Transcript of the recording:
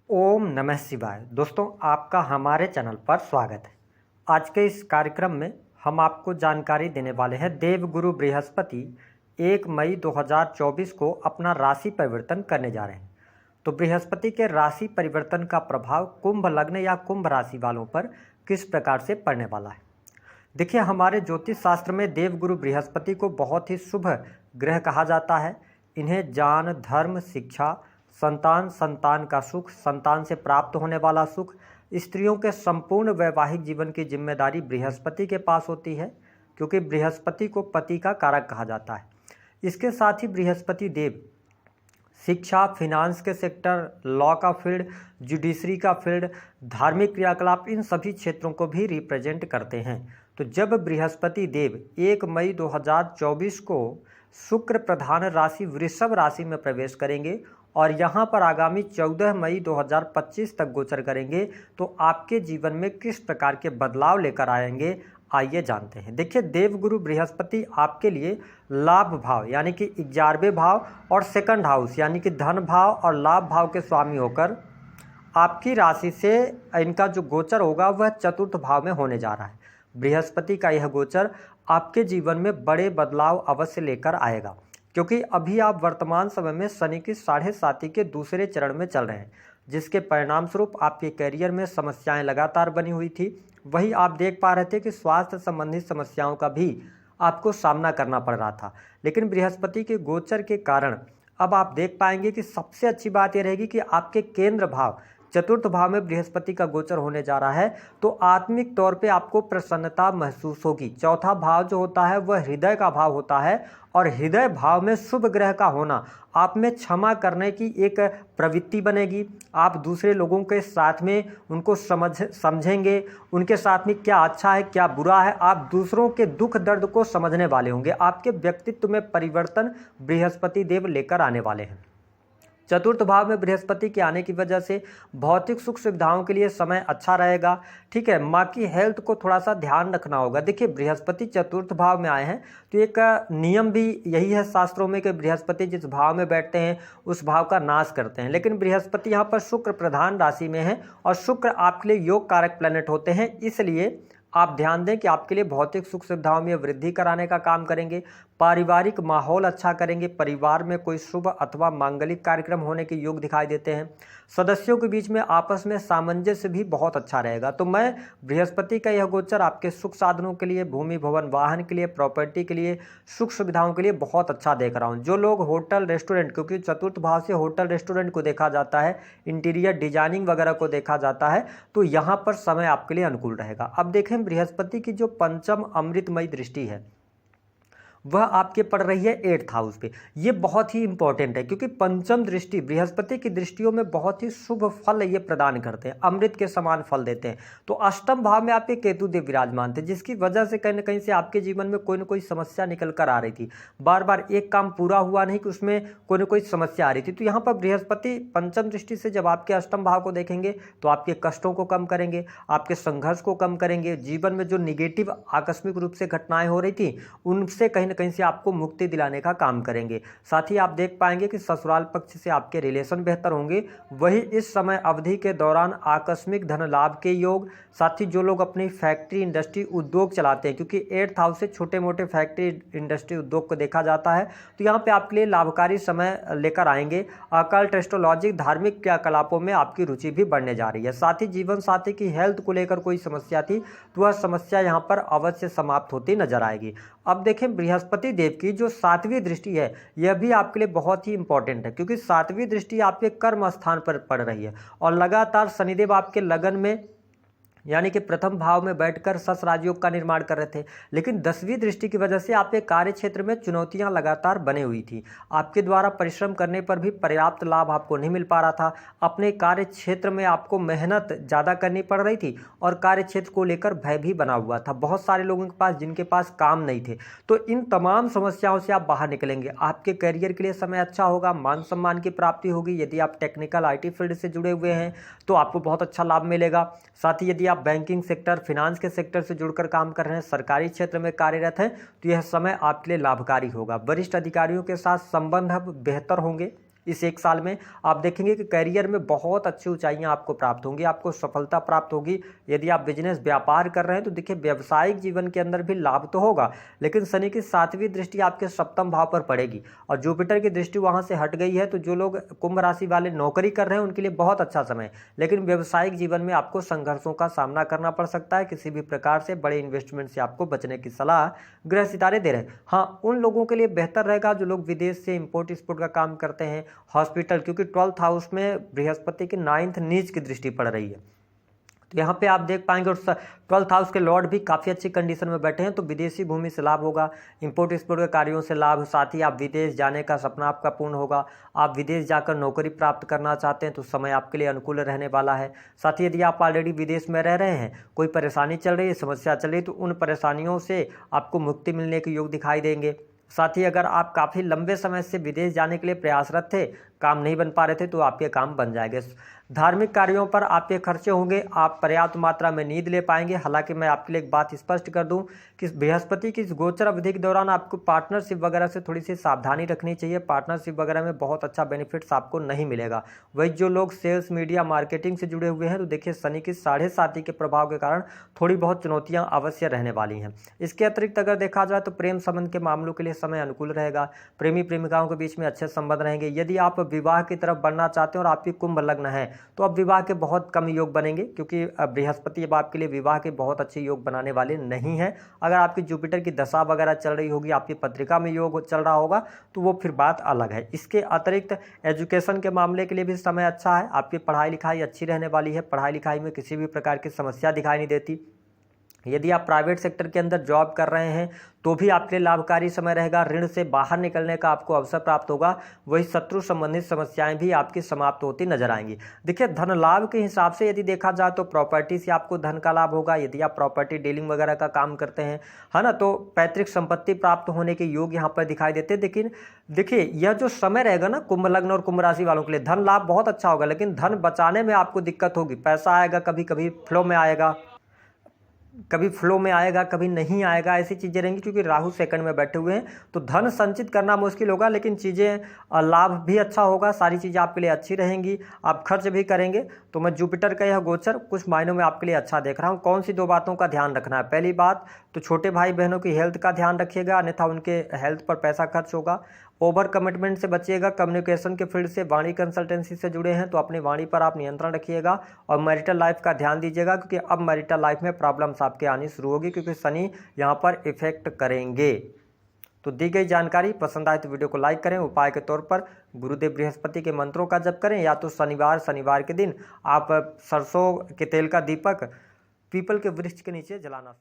ओम नमः शिवाय। दोस्तों, आपका हमारे चैनल पर स्वागत है। आज के इस कार्यक्रम में हम आपको जानकारी देने वाले हैं देवगुरु बृहस्पति 1 मई 2024 को अपना राशि परिवर्तन करने जा रहे हैं। तो बृहस्पति के राशि परिवर्तन का प्रभाव कुंभ लग्न या कुंभ राशि वालों पर किस प्रकार से पड़ने वाला है। देखिए, हमारे ज्योतिष शास्त्र में देवगुरु बृहस्पति को बहुत ही शुभ ग्रह कहा जाता है। इन्हें ज्ञान, धर्म, शिक्षा, संतान का सुख, संतान से प्राप्त होने वाला सुख, स्त्रियों के संपूर्ण वैवाहिक जीवन की जिम्मेदारी बृहस्पति के पास होती है, क्योंकि बृहस्पति को पति का कारक कहा जाता है। इसके साथ ही बृहस्पति देव शिक्षा, फिनांस के सेक्टर, लॉ का फील्ड, जुडिशरी का फील्ड, धार्मिक क्रियाकलाप, इन सभी क्षेत्रों को भी रिप्रेजेंट करते हैं। तो जब बृहस्पति देव 1 मई 2024 को शुक्र प्रधान राशि वृषभ राशि में प्रवेश करेंगे और यहाँ पर आगामी 14 मई 2025 तक गोचर करेंगे, तो आपके जीवन में किस प्रकार के बदलाव लेकर आएंगे, आइए जानते हैं। देखिए, देवगुरु बृहस्पति आपके लिए लाभ भाव यानी कि 11वें भाव और सेकंड हाउस यानी कि धन भाव और लाभ भाव के स्वामी होकर आपकी राशि से इनका जो गोचर होगा वह चतुर्थ भाव में होने जा रहा है। बृहस्पति का यह गोचर आपके जीवन में बड़े बदलाव अवश्य लेकर आएगा, क्योंकि अभी आप वर्तमान समय में शनि की 7.5 के दूसरे चरण में चल रहे हैं, जिसके परिणाम स्वरूप आपके करियर में समस्याएं लगातार बनी हुई थी। वही आप देख पा रहे थे कि स्वास्थ्य संबंधी समस्याओं का भी आपको सामना करना पड़ रहा था, लेकिन बृहस्पति के गोचर के कारण अब आप देख पाएंगे कि सबसे अच्छी बात यह रहेगी कि आपके केंद्र भाव चतुर्थ भाव में बृहस्पति का गोचर होने जा रहा है, तो आत्मिक तौर पे आपको प्रसन्नता महसूस होगी। चौथा भाव जो होता है वह हृदय का भाव होता है, और हृदय भाव में शुभ ग्रह का होना आप में क्षमा करने की एक प्रवृत्ति बनेगी। आप दूसरे लोगों के साथ में उनको समझेंगे, उनके साथ में क्या अच्छा है क्या बुरा है, आप दूसरों के दुख दर्द को समझने वाले होंगे। आपके व्यक्तित्व में परिवर्तन बृहस्पति देव लेकर आने वाले हैं। चतुर्थ भाव में बृहस्पति के आने की वजह से भौतिक सुख सुविधाओं के लिए समय अच्छा रहेगा। ठीक है, माँ की हेल्थ को थोड़ा सा ध्यान रखना होगा। देखिए, बृहस्पति चतुर्थ भाव में आए हैं, तो एक नियम भी यही है शास्त्रों में कि बृहस्पति जिस भाव में बैठते हैं उस भाव का नाश करते हैं। लेकिन बृहस्पति यहाँ पर शुक्र प्रधान राशि में है और शुक्र आपके लिए योग कारक प्लैनेट होते हैं, इसलिए आप ध्यान दें कि आपके लिए भौतिक सुख सुविधाओं में वृद्धि कराने का काम करेंगे। पारिवारिक माहौल अच्छा करेंगे। परिवार में कोई शुभ अथवा मांगलिक कार्यक्रम होने के योग दिखाई देते हैं। सदस्यों के बीच में आपस में सामंजस्य भी बहुत अच्छा रहेगा। तो मैं बृहस्पति का यह गोचर आपके सुख साधनों के लिए, भूमि भवन वाहन के लिए, प्रॉपर्टी के लिए, सुख सुविधाओं के लिए बहुत अच्छा देख रहा हूँ। जो लोग होटल रेस्टोरेंट, क्योंकि चतुर्थ भाव से होटल रेस्टोरेंट को देखा जाता है, इंटीरियर डिजाइनिंग वगैरह को देखा जाता है, तो यहाँ पर समय आपके लिए अनुकूल रहेगा। अब देखें, बृहस्पति की जो पंचम अमृतमयी दृष्टि है वह आपके पड़ रही है 8th हाउस पे। ये बहुत ही इंपॉर्टेंट है, क्योंकि पंचम दृष्टि बृहस्पति की दृष्टियों में बहुत ही शुभ फल ये प्रदान करते हैं, अमृत के समान फल देते हैं। तो अष्टम भाव में आपके केतु देव विराजमान थे, जिसकी वजह से कहीं ना कहीं से आपके जीवन में कोई ना कोई समस्या निकल कर आ रही थी। बार बार एक काम पूरा हुआ नहीं कि उसमें कोई ना कोई समस्या आ रही थी। तो यहाँ पर बृहस्पति पंचम दृष्टि से जब आपके अष्टम भाव को देखेंगे तो आपके कष्टों को कम करेंगे, आपके संघर्ष को कम करेंगे। जीवन में जो निगेटिव आकस्मिक रूप से घटनाएं हो रही थी उनसे कहीं कहीं से आपको मुक्ति दिलाने का काम करेंगे। साथ ही आप देख पाएंगे कि ससुराल पक्ष से आपके रिलेशन बेहतर होंगे। वही इस समय अवधि के दौरान आकस्मिक धन लाभ के योग, साथ ही जो लोग अपनी फैक्ट्री, इंडस्ट्री, उद्योग चलाते हैं, क्योंकि 8th हाउस से छोटे मोटे फैक्ट्री, इंडस्ट्री, उद्योग को देखा जाता है, तो यहाँ पे आपके लिए लाभकारी समय लेकर आएंगे। अकल्ट, एस्ट्रोलॉजी, धार्मिक क्रियाकलापों में आपकी रुचि भी बढ़ने जा रही है। साथ ही जीवन साथी की हेल्थ को लेकर कोई समस्या थी तो वह समस्या यहाँ पर अवश्य समाप्त होती नजर आएगी। अब देखें, बृहस्पति देव की जो 7वीं दृष्टि है यह भी आपके लिए बहुत ही इंपॉर्टेंट है, क्योंकि 7वीं दृष्टि आपके कर्म स्थान पर पड़ रही है और लगातार शनिदेव आपके लगन में यानी कि प्रथम भाव में बैठकर सस राजयोग का निर्माण कर रहे थे। लेकिन 10वीं दृष्टि की वजह से आपके कार्य क्षेत्र में चुनौतियां लगातार बने हुई थी। आपके द्वारा परिश्रम करने पर भी पर्याप्त लाभ आपको नहीं मिल पा रहा था। अपने कार्य क्षेत्र में आपको मेहनत ज़्यादा करनी पड़ रही थी और कार्य क्षेत्र को लेकर भय भी बना हुआ था। बहुत सारे लोगों के पास जिनके पास काम नहीं थे। तो इन तमाम समस्याओं से आप बाहर निकलेंगे। आपके करियर के लिए समय अच्छा होगा, मान सम्मान की प्राप्ति होगी। यदि आप टेक्निकल IT फील्ड से जुड़े हुए हैं तो आपको बहुत अच्छा लाभ मिलेगा। साथ ही यदि आप बैंकिंग सेक्टर, फिनांस के सेक्टर से जुड़कर काम कर रहे हैं, सरकारी क्षेत्र में कार्यरत हैं, तो यह समय आपके लिए लाभकारी होगा। वरिष्ठ अधिकारियों के साथ संबंध अब बेहतर होंगे। इस एक साल में आप देखेंगे कि करियर में बहुत अच्छी ऊंचाइयां आपको प्राप्त होंगी, आपको सफलता प्राप्त होगी। यदि आप बिजनेस व्यापार कर रहे हैं तो देखिए व्यावसायिक जीवन के अंदर भी लाभ तो होगा, लेकिन शनि की 7वीं दृष्टि आपके सप्तम भाव पर पड़ेगी और जुपिटर की दृष्टि वहां से हट गई है। तो जो लोग कुंभ राशि वाले नौकरी कर रहे हैं उनके लिए बहुत अच्छा समय है, लेकिन व्यावसायिक जीवन में आपको संघर्षों का सामना करना पड़ सकता है। किसी भी प्रकार से बड़े इन्वेस्टमेंट से आपको बचने की सलाह ग्रह सितारे दे रहे हैं। हाँ, उन लोगों के लिए बेहतर रहेगा जो लोग विदेश से इंपोर्ट एक्सपोर्ट का काम करते हैं, हॉस्पिटल, क्योंकि 12th हाउस में बृहस्पति की 9th नीच की दृष्टि पड़ रही है। तो यहाँ पे आप देख पाएंगे और 12th हाउस के लॉर्ड भी काफ़ी अच्छी कंडीशन में बैठे हैं, तो विदेशी भूमि से लाभ होगा, इंपोर्ट एक्सपोर्ट के कार्यों से लाभ, साथ ही आप विदेश जाने का सपना आपका पूर्ण होगा। आप विदेश जाकर नौकरी प्राप्त करना चाहते हैं तो समय आपके लिए अनुकूल रहने वाला है। साथ ही यदि आप ऑलरेडी विदेश में रह रहे हैं, कोई परेशानी चल रही है, समस्या चल रही है, तो उन परेशानियों से आपको मुक्ति मिलने के योग दिखाई देंगे। साथ ही अगर आप काफ़ी लंबे समय से विदेश जाने के लिए प्रयासरत थे, काम नहीं बन पा रहे थे, तो आपके काम बन जाएंगे। धार्मिक कार्यों पर आपके खर्चे होंगे, आप पर्याप्त मात्रा में नींद ले पाएंगे। हालांकि मैं आपके लिए एक बात स्पष्ट कर दूं कि बृहस्पति की इस गोचर अवधि के दौरान आपको पार्टनरशिप वगैरह से थोड़ी सी सावधानी रखनी चाहिए। पार्टनरशिप वगैरह में बहुत अच्छा बेनिफिट्स आपको नहीं मिलेगा। वही जो लोग सेल्स, मीडिया, मार्केटिंग से जुड़े हुए हैं, तो देखिए शनि की 7.5 के प्रभाव के कारण थोड़ी बहुत चुनौतियां अवश्य रहने वाली हैं। इसके अतिरिक्त अगर देखा जाए तो प्रेम संबंध के मामलों के लिए समय अनुकूल रहेगा। प्रेमी प्रेमिकाओं के बीच में अच्छे संबंध रहेंगे। यदि आप विवाह की तरफ बढ़ना चाहते हैं और आपकी कुंभ लग्न है तो अब विवाह के बहुत कम योग बनेंगे, क्योंकि बृहस्पति अब आपके लिए विवाह के बहुत अच्छे योग बनाने वाले नहीं हैं। अगर आपकी जुपिटर की दशा वगैरह चल रही होगी, आपकी पत्रिका में योग चल रहा होगा, तो वो फिर बात अलग है। इसके अतिरिक्त एजुकेशन के मामले के लिए भी समय अच्छा है। आपकी पढ़ाई लिखाई अच्छी रहने वाली है। पढ़ाई लिखाई में किसी भी प्रकार की समस्या दिखाई नहीं देती। यदि आप प्राइवेट सेक्टर के अंदर जॉब कर रहे हैं तो भी आपके लिए लाभकारी समय रहेगा। ऋण से बाहर निकलने का आपको अवसर प्राप्त होगा। वही शत्रु संबंधित समस्याएं भी आपकी समाप्त होती नजर आएंगी। देखिए धन लाभ के हिसाब से यदि देखा जाए तो प्रॉपर्टी से आपको धन का लाभ होगा। यदि आप प्रॉपर्टी डीलिंग वगैरह का काम करते हैं, है ना, तो पैतृक संपत्ति प्राप्त होने के योग यहाँ पर दिखाई देते हैं। लेकिन देखिए यह जो समय रहेगा ना कुंभ लग्न और कुंभ राशि वालों के लिए, धन लाभ बहुत अच्छा होगा, लेकिन धन बचाने में आपको दिक्कत होगी। पैसा आएगा, कभी कभी फ्लो में आएगा, कभी नहीं आएगा, ऐसी चीज़ें रहेंगी। क्योंकि राहु सेकंड में बैठे हुए हैं तो धन संचित करना मुश्किल होगा, लेकिन चीज़ें लाभ भी अच्छा होगा। सारी चीज़ें आपके लिए अच्छी रहेंगी, आप खर्च भी करेंगे। तो मैं जुपिटर का यह गोचर कुछ मायनों में आपके लिए अच्छा देख रहा हूँ। कौन सी 2 बातों का ध्यान रखना है? पहली बात तो छोटे भाई बहनों की हेल्थ का ध्यान रखिएगा, अन्यथा उनके हेल्थ पर पैसा खर्च होगा। ओवर कमिटमेंट से बचिएगा। कम्युनिकेशन के फील्ड से, वाणी कंसल्टेंसी से जुड़े हैं तो अपनी वाणी पर आप नियंत्रण रखिएगा और मैरिटल लाइफ का ध्यान दीजिएगा, क्योंकि अब मैरिटल लाइफ में प्रॉब्लम्स आपके आनी शुरू होगी, क्योंकि शनि यहाँ पर इफेक्ट करेंगे। तो दी गई जानकारी पसंद आए तो वीडियो को लाइक करें। उपाय के तौर पर गुरुदेव बृहस्पति के मंत्रों का जप करें, या तो शनिवार के दिन आप सरसों के तेल का दीपक पीपल के वृक्ष के नीचे जलाना।